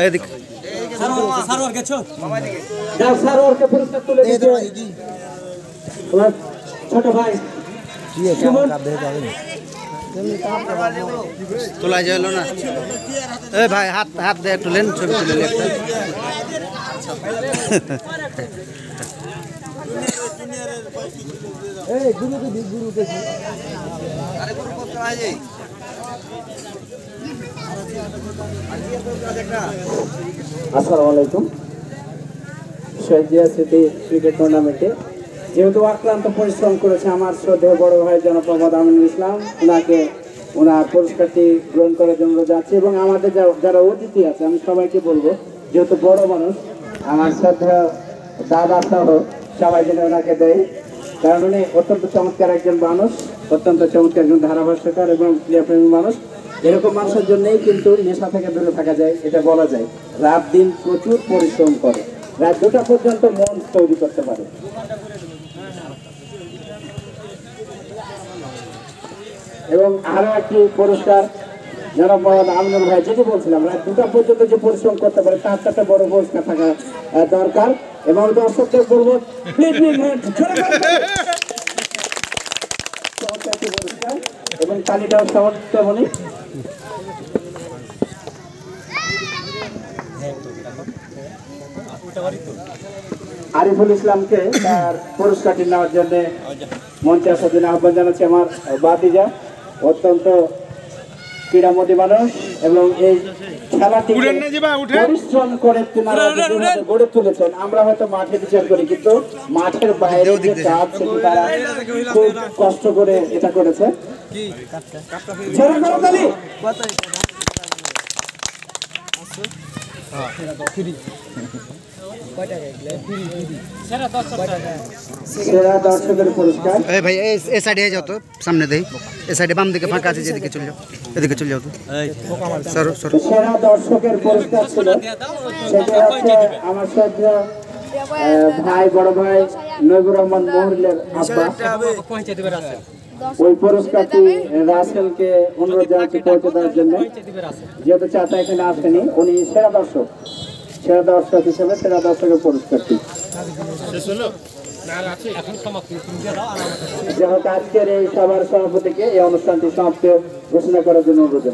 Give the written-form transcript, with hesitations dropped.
এদিক সারোয়ার গেছো যাও সারোয়ারকে পুরস্কার তুলে দিতে ছোট ভাই তোলা যাইল না এ ভাই হাত হাত দিয়ে একটু লেন ছবি তুলে একটা আসসালামু আলাইকুম। শহীদ জিয়া স্মৃতি ক্রিকেট টুর্নামেন্টে যেহেতু অক্লান্ত পরিশ্রম করেছে আমার শ্রদ্ধেয় বড় ভাই জনাব মোহাম্মদ আমিনুল ইসলাম, ওনার পুরস্কারটি গ্রহণ করার জন্য যাচ্ছে এবং আমাদের যারা অতিথি আছে আমি সবাইকে বলবো, যেহেতু বড় মানুষ আমার শ্রদ্ধেয় দাদা সহ সবাই যেন ওনাকে দেয়, কারণ উনি অত্যন্ত চমৎকার একজন মানুষ, অত্যন্ত চমৎকার একজন ধারাভাষ্যকার এবং ক্রীড়াপ্রেমী মানুষ। এরকম মানুষের জন্যই কিন্তু নেশা থেকে দূরে থাকা যায়, এটা বলা যায়। রাত দিন প্রচুর পরিশ্রম করে, রাত 2টা পর্যন্ত মন তৈরি করতে পারে। এবং আরো একটি পুরস্কার জনাব মোহাম্মদ আমিনুল ভাই, যেটি বলছিলাম রাত 2টা পর্যন্ত যে পরিশ্রম করতে পারে তার সাথে বড় পুরস্কার থাকা দরকার। এবং দর্শকদের বলবো পুরস্কার এবং তালিকাও সমর্থ বলি আরিফুল ইসলামকে তার পুরস্কারটি নেওয়ার জন্য মঞ্চে আসার জন্য আহ্বান জানাচ্ছি। আমার বাতিজা অত্যন্ত ক্রীড়ামোদী মানুষ এবং এই খেলাটি পরিশ্রম করে গড়ে তুলেছেন। আমরা হয়তো মাঠে বিচার করি, কিন্তু মাঠের বাইরে যে কাজ সেটি তারা খুব কষ্ট করে এটা করেছে। সেরা দর্শকের পুরস্কার ভাই এ সাইডে যাও তো, সামনে দেই এ সাইডে বাম দিকে ফাঁকা আছে, যেদিকে চলে যাও এদিকে চলে যাও তো। সেরা দর্শকের পুরস্কার ছিল সেটা হচ্ছে আমার সাথে ভাই বড় ভাই নবীর রহমান মোহরিলের আব্বা। ওই পুরস্কারটি রাসেলকে অনুরোধ জানাচ্ছি পৌঁছে দেওয়ার জন্য, যেহেতু চাচা এখানে আসেনি। উনি সেরা দর্শক হিসেবে সেরা দর্শকের পুরস্কারটি যাই হোক, আজকের এই সভার সভাপতিকে এই অনুষ্ঠানটি সমাপ্ত ঘোষণা করার জন্য অনুরোধ।